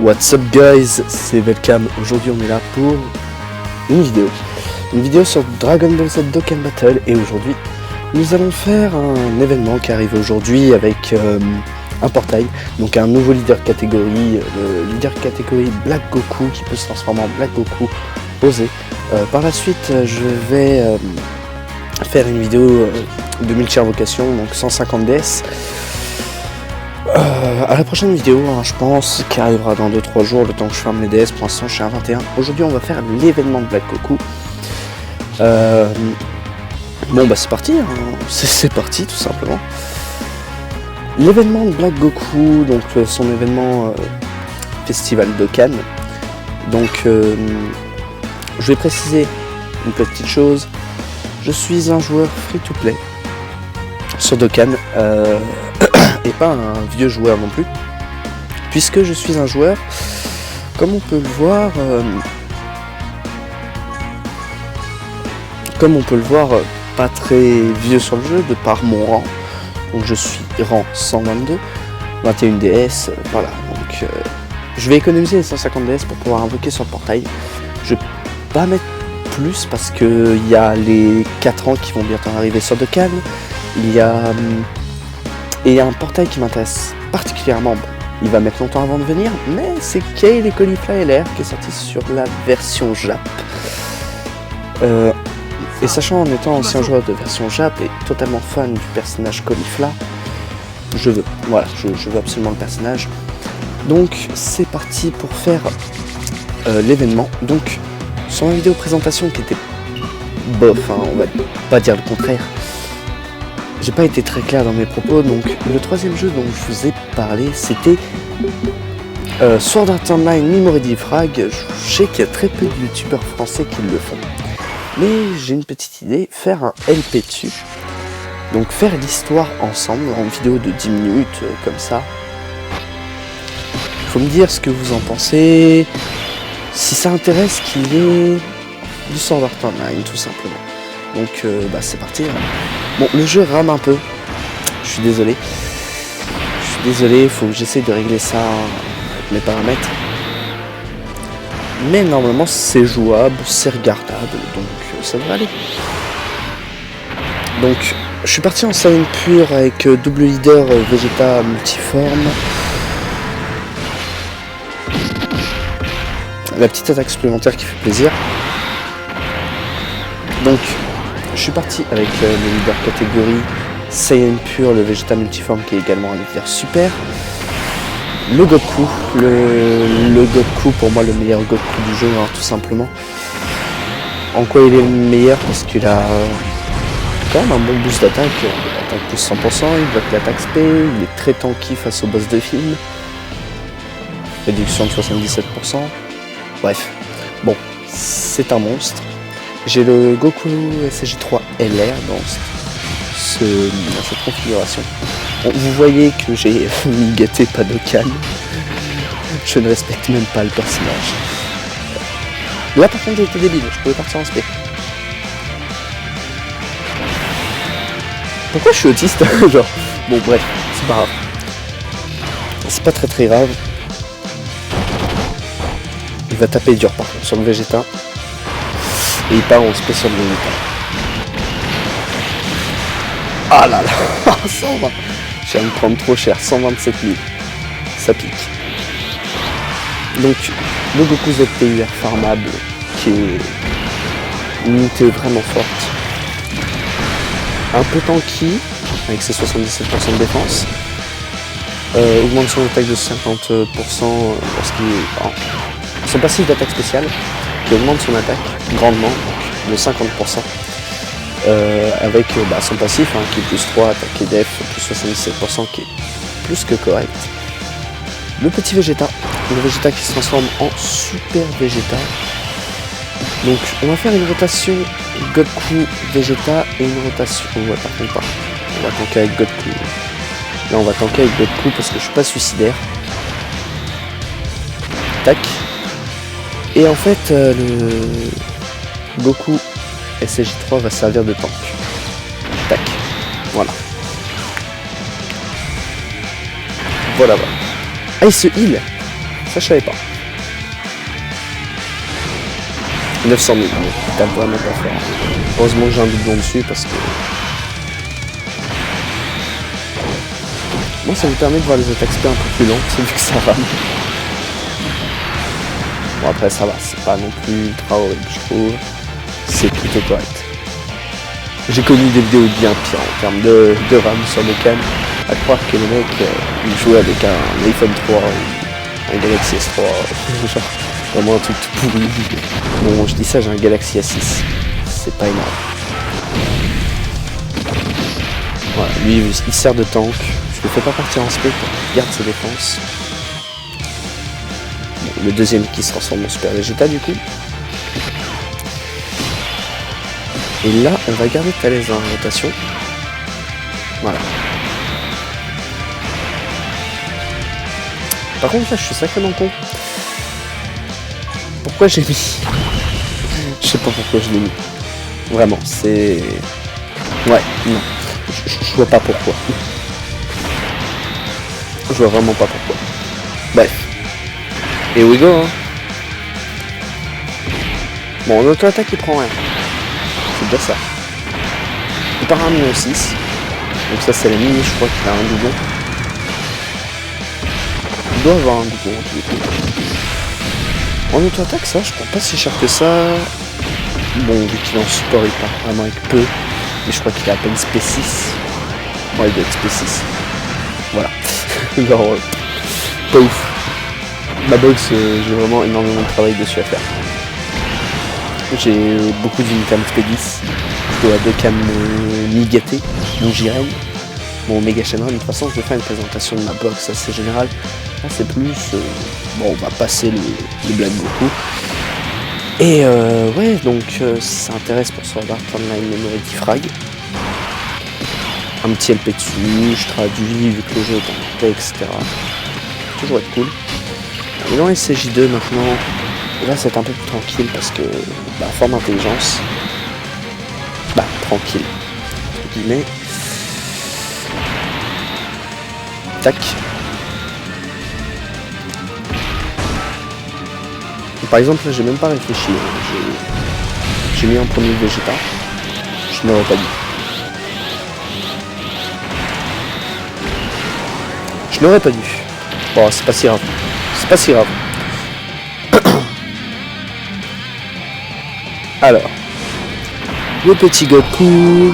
What's up guys, c'est Velcam. Aujourd'hui on est là pour une vidéo sur Dragon Ball Z Dokkan Battle. Et aujourd'hui nous allons faire un événement qui arrive aujourd'hui avec un portail, donc un nouveau leader catégorie, le leader catégorie Black Goku qui peut se transformer en Black Goku osé. Par la suite je vais faire une vidéo de multi invocation, donc 150 DS. À la prochaine vidéo, je pense, qui arrivera dans 2-3 jours, le temps que je ferme les DS. Pour l'instant je suis à 21. Aujourd'hui on va faire l'événement de Black Goku. Bon bah c'est parti, hein. C'est parti tout simplement. L'événement de Black Goku, donc son événement Festival Dokkan. Donc je vais préciser une petite chose. Je suis un joueur free-to-play sur Dokkan. Et pas un vieux joueur non plus, puisque je suis un joueur, comme on peut le voir, pas très vieux sur le jeu, de par mon rang. Donc je suis rang 122, 21 DS, voilà. Donc je vais économiser les 150 DS pour pouvoir invoquer sur le portail. Je vais pas mettre plus parce que il y a les 4 ans qui vont bientôt arriver sur Dokkan. Et un portail qui m'intéresse particulièrement, il va mettre longtemps avant de venir, mais c'est Kale et Caulifla LR qui est sorti sur la version Jap. Et sachant en étant ancien joueur de version Jap et totalement fan du personnage Caulifla, je veux absolument le personnage. Donc c'est parti pour faire l'événement. Donc sur ma vidéo présentation qui était bof, hein, on va pas dire le contraire. J'ai pas été très clair dans mes propos, donc le troisième jeu dont je vous ai parlé, c'était Sword Art Online Memory Defrag. Je sais qu'il y a très peu de youtubeurs français qui le font, mais j'ai une petite idée, faire un LP dessus, donc faire l'histoire ensemble en vidéo de 10 minutes, comme ça. Faut me dire ce que vous en pensez, si ça intéresse qu'il y ait du Sword Art Online tout simplement. Donc c'est parti, hein. Bon, le jeu rame un peu, je suis désolé, il faut que j'essaie de régler ça avec mes paramètres. Mais normalement c'est jouable, c'est regardable, donc ça devrait aller. Donc je suis parti en Saiyan pur avec double leader Vegeta multiforme. La petite attaque supplémentaire qui fait plaisir. Donc je suis parti avec le leader catégorie Saiyan pur, le Vegeta multiforme qui est également un leader super. Le Goku, le Goku pour moi le meilleur Goku du jeu, hein, tout simplement. En quoi il est le meilleur? Parce qu'il a quand même un bon boost d'attaque, attaque plus 100%, il bloque l'attaque SP, il est très tanky face au boss de film. Réduction de 77%. Bref, bon, c'est un monstre. J'ai le Goku SJ3 LR dans cette configuration. Bon, vous voyez que j'ai gâté pas Dokkan. Je ne respecte même pas le personnage. Là par contre j'ai été débile, je pouvais partir en SP. Pourquoi je suis autiste? Genre, bon bref, c'est pas grave. C'est pas très grave. Il va taper dur par contre sur le Vegeta. Et il part en spécial Vegeta. Ah là là, 120. Je viens de prendre trop cher, 127 000. Ça pique. Donc, le Goku ZTUR farmable, qui est une unité vraiment forte. Un peu tanky, avec ses 77% de défense. Augmente son attaque de 50% lorsqu'il est... Son passif d'attaque spéciale, qui augmente son attaque grandement, donc de 50%, avec son passif qui est plus 3, attaque et def, plus 77%, qui est plus que correct. Le petit Vegeta, le Vegeta qui se transforme en Super Vegeta. Donc on va faire une rotation Goku Vegeta et une rotation... par contre pas, on va tanker avec Goku. Là on va tanker avec Goku parce que je suis pas suicidaire. Tac. Et en fait, le Goku SJ3 va servir de tank. Tac. Voilà. Voilà. Ah, il se heal. Ça, je savais pas. 900 000, mais t'as vraiment pas fort. Heureusement que j'ai un doublon dessus parce que... Moi, ça me permet de voir les attaques spé un peu plus lentes, vu que ça rame. Bon, après, ça va, c'est pas non plus ultra horrible, je trouve. C'est plutôt correct. J'ai connu des vidéos bien pires en termes de RAM sur mes cams. À croire que les mecs, ils jouaient avec un iPhone 3 ou un Galaxy S3, genre vraiment un truc tout pourri. Bon, je dis ça, j'ai un Galaxy A6. C'est pas énorme. Voilà, lui, il sert de tank. Je le fais pas partir en spé pour qu'il garde ses défenses. Bon, le deuxième qui se transforme en Super Vegeta du coup. Et là, on va garder Thalès dans la rotation. Voilà. Par contre, là, je suis sacrément con. Pourquoi j'ai mis... Je sais pas pourquoi je l'ai mis. Vraiment, c'est... Ouais, non. Je vois pas pourquoi. Je vois vraiment pas pourquoi. Bref. Et we go, hein. Bon, en auto-attaque, il prend rien. C'est déjà ça. Il part à un niveau 6. Donc ça, c'est la mini, je crois qu'il a un doublon. Il doit avoir un doublon, en tous les cas. En auto-attaque, ça, je prends pas si cher que ça. Bon, vu qu'il est en support, il part vraiment avec peu. Mais je crois qu'il a à peine SP 6. Ouais, il doit être SP 6. Voilà. Genre, pas ouf. Ma box, j'ai vraiment énormément de travail dessus à faire. J'ai beaucoup d'unités SP10. Je dois 2 cams mi-gâtés, mon Jiren. Mon Mega Shenron, de toute façon, je vais faire une présentation de ma box assez générale. Là, c'est plus... bon, on va passer le Black Goku. Et ouais, donc ça intéresse pour Sword Art Online Memory Frag. Un petit LP dessus, je traduis vu que le jeu est en anglais, etc. Toujours être cool. Et dans SCJ2 maintenant, là c'est un peu plus tranquille parce que bah, forme intelligence. Bah tranquille. Entre guillemets. Tac. Et par exemple là j'ai même pas réfléchi. J'ai mis en premier Vegeta. Je n'aurais pas dit. Je n'aurais pas dû. Bon, c'est pas si grave. C'est pas si grave. Alors. Le petit Goku.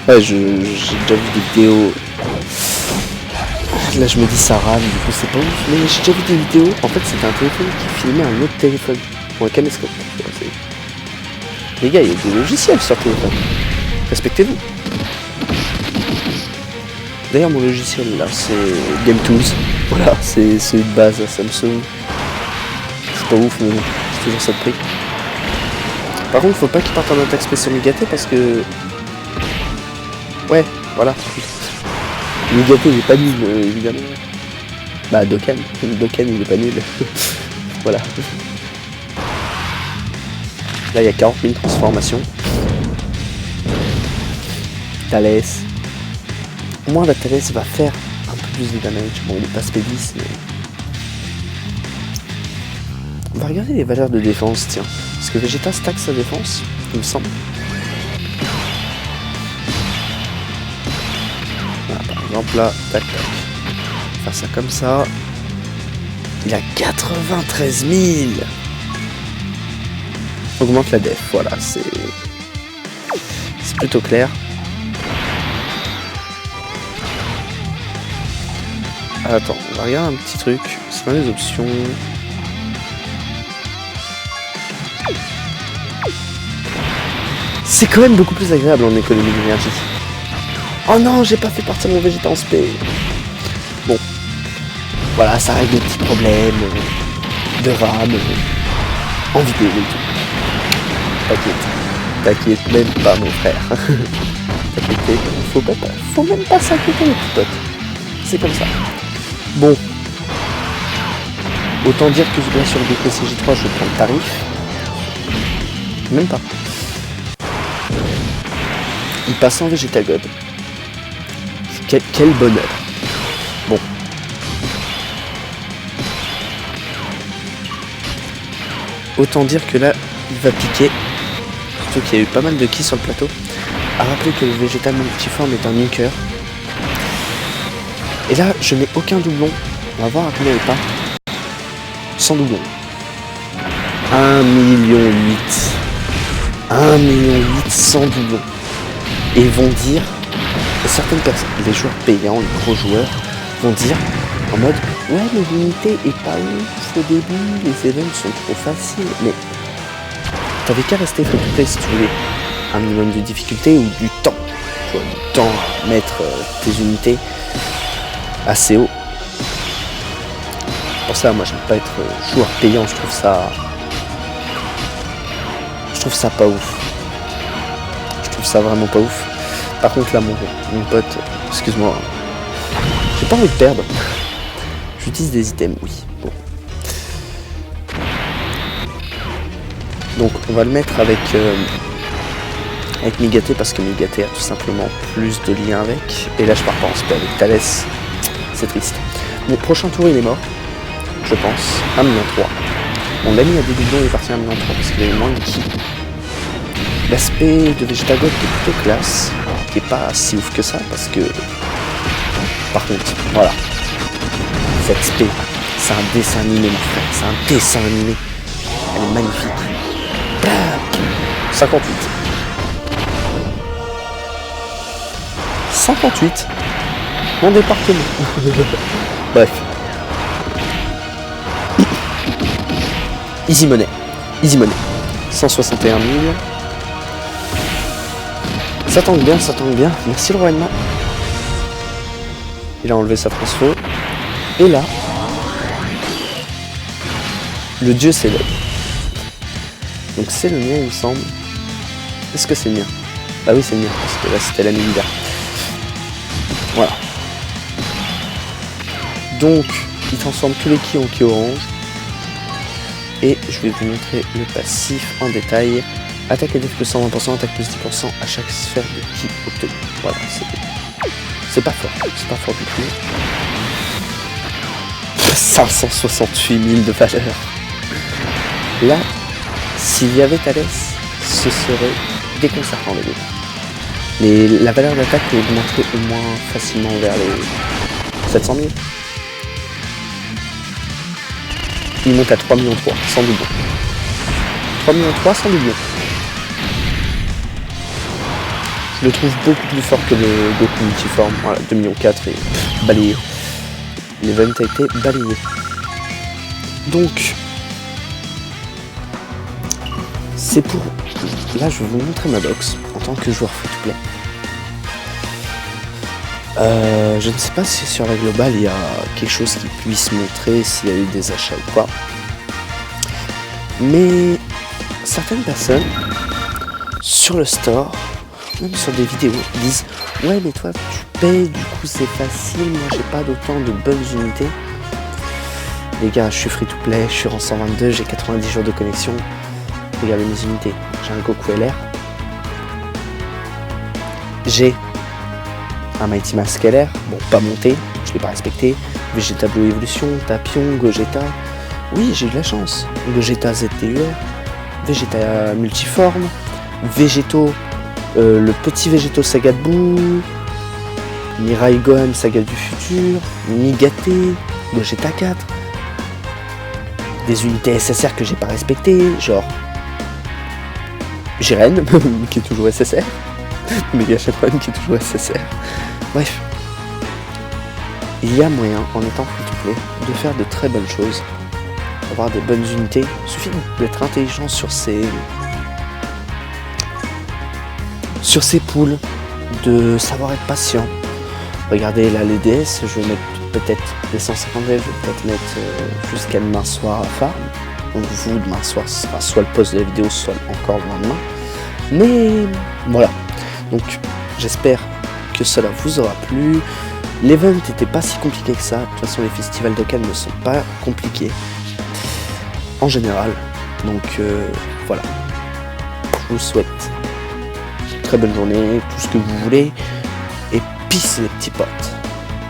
Ouais, j'ai déjà vu des vidéos. Là, je me dis ça rame, du coup, c'est pas ouf. Mais j'ai déjà vu des vidéos. En fait, c'était un téléphone qui filmait un autre téléphone. Ou un caméscope. Les gars, il y a des logiciels sur téléphone. Respectez-vous. D'ailleurs, mon logiciel là, c'est GameTools. Voilà, c'est une base à Samsung. C'est pas ouf, mais bon, c'est toujours ça de prix. Par contre, faut pas qu'il parte en attaque spéciale Migaté parce que. Ouais, voilà. Migaté, il est pas nul, évidemment. Bah, Dokkan. Dokkan, il est pas nul. Voilà. Là, il y a 40 000 transformations. Thalès. Au moins la Thalès va faire un peu plus de damage. Bon, il est pas SP10, mais... On va regarder les valeurs de défense, tiens. Parce que Vegeta stack sa défense, il me semble. Voilà, par exemple là, tac tac. On va faire ça comme ça. Il a 93 000. Augmente la def, voilà, c'est plutôt clair. Attends, on va regarder un petit truc. C'est dans les options. C'est quand même beaucoup plus agréable en économie d'énergie. Oh non, j'ai pas fait partir mon Vegeta en spé. Bon. Voilà, ça règle des petits problèmes de RAM en vidéo et tout. T'inquiète même pas mon frère. T'inquiète, faut même pas s'inquiéter les petits potes. C'est comme ça. Bon. Autant dire que là sur le BPCJ3 je prends le tarif. Même pas. Il passe en Vegeta God. Quel bonheur. Bon. autant dire que là, il va piquer. Surtout qu'il y a eu pas mal de kills sur le plateau. À rappeler que le végétal multiforme est un linker. Et là, je n'ai aucun doublon. On va voir à combien il part. Sans doublon. 1,8 million. 1,8 million sans doublon. Et ils vont dire, certaines personnes, les joueurs payants, les gros joueurs, vont dire en mode ouais, mais l'unité est pas ouf au début, les events sont trop faciles. Mais t'avais qu'à rester free to play si tu voulais un minimum de difficulté ou du temps. Tu vois, du temps à mettre tes unités assez haut. Pour ça, moi, j'aime pas être joueur payant, je trouve ça pas ouf. Je trouve ça vraiment pas ouf. Par contre, là, mon pote, excuse-moi, j'ai pas envie de perdre. J'utilise des items, oui. Bon. Donc, on va le mettre avec Migaté parce que Migaté a tout simplement plus de liens avec. Et là, je pars pas en spé avec Thalès. C'est triste. Mon prochain tour, il est mort. Je pense. 1,3 million. Mon ami a des doublons, il est parti à 1,3 million parce qu'il avait moins de ki. L'aspect de Vegetagoth est plutôt classe, qui est pas si ouf que ça parce que. Par contre, voilà. Cette spé, c'est un dessin animé, mon frère. C'est un dessin animé. Elle est magnifique. 58. 58. Mon département. Bref. Easy money. 161 000. Ça tangue bien. Merci le roi Edma. Il a enlevé sa transfo. Et là, le dieu s'élève. Donc c'est le mien, il me semble. Est-ce que c'est le mien? Bah oui, c'est le mien, parce que là c'était la Nida. Voilà. Donc, il transforme tous les ki en ki orange. Et je vais vous montrer le passif en détail. Attaque et def plus 120%, attaque plus 10% à chaque sphère de ki obtenue. Voilà, c'est pas fort du tout. 568 000 de valeur. Là, s'il y avait Thalès, ce serait déconcertant les deux. Mais la valeur d'attaque peut augmenter au moins facilement vers les 700 000. Il monte à 3,3 millions, sans doublon. 3,3 millions sans doublon. Je le trouve beaucoup plus fort que le Goku multiforme. Voilà, 2,4 millions et balayé. L'event a été balayé. Donc, c'est pour... Là, je vais vous montrer ma box en tant que joueur free-to-play. Je ne sais pas si sur la globale, il y a quelque chose qui puisse montrer s'il y a eu des achats ou pas. Mais certaines personnes, sur le store, même sur des vidéos, disent « Ouais, mais toi, tu payes, du coup, c'est facile, moi, j'ai pas d'autant de bonnes unités. » Les gars, je suis free-to-play, je suis en 122, j'ai 90 jours de connexion. Regardez mes unités. J'ai un Goku LR. J'ai un Mighty Mask LR. Bon, pas monté, je l'ai pas respecté. Vegeta Blue Evolution, Tapion, Gogeta. Oui, j'ai eu de la chance. Gogeta ZTUR, Vegeta Multiforme, Végéto, le petit Végéto Saga de Boo, Mirai Gohan Saga du Futur, Migaté, Gogeta 4. Des unités SSR que j'ai pas respectées, genre Jiren, qui est toujours SSR, Mega Shenron qui est toujours SSR. Bref, il y a moyen, en étant free-to-play, de faire de très bonnes choses, d'avoir des bonnes unités. Il suffit d'être intelligent sur ces poules, de savoir être patient. Regardez là les DS, je vais mettre peut-être les 150 V, je vais peut-être mettre jusqu'à demain soir à farm. Donc vous, demain soir, ce sera soit le post de la vidéo, soit encore le lendemain. Mais voilà, donc j'espère que cela vous aura plu. L'event n'était pas si compliqué que ça. De toute façon, les festivals de Cannes ne sont pas compliqués en général. Donc voilà, je vous souhaite une très bonne journée, tout ce que vous voulez. Et peace les petits potes.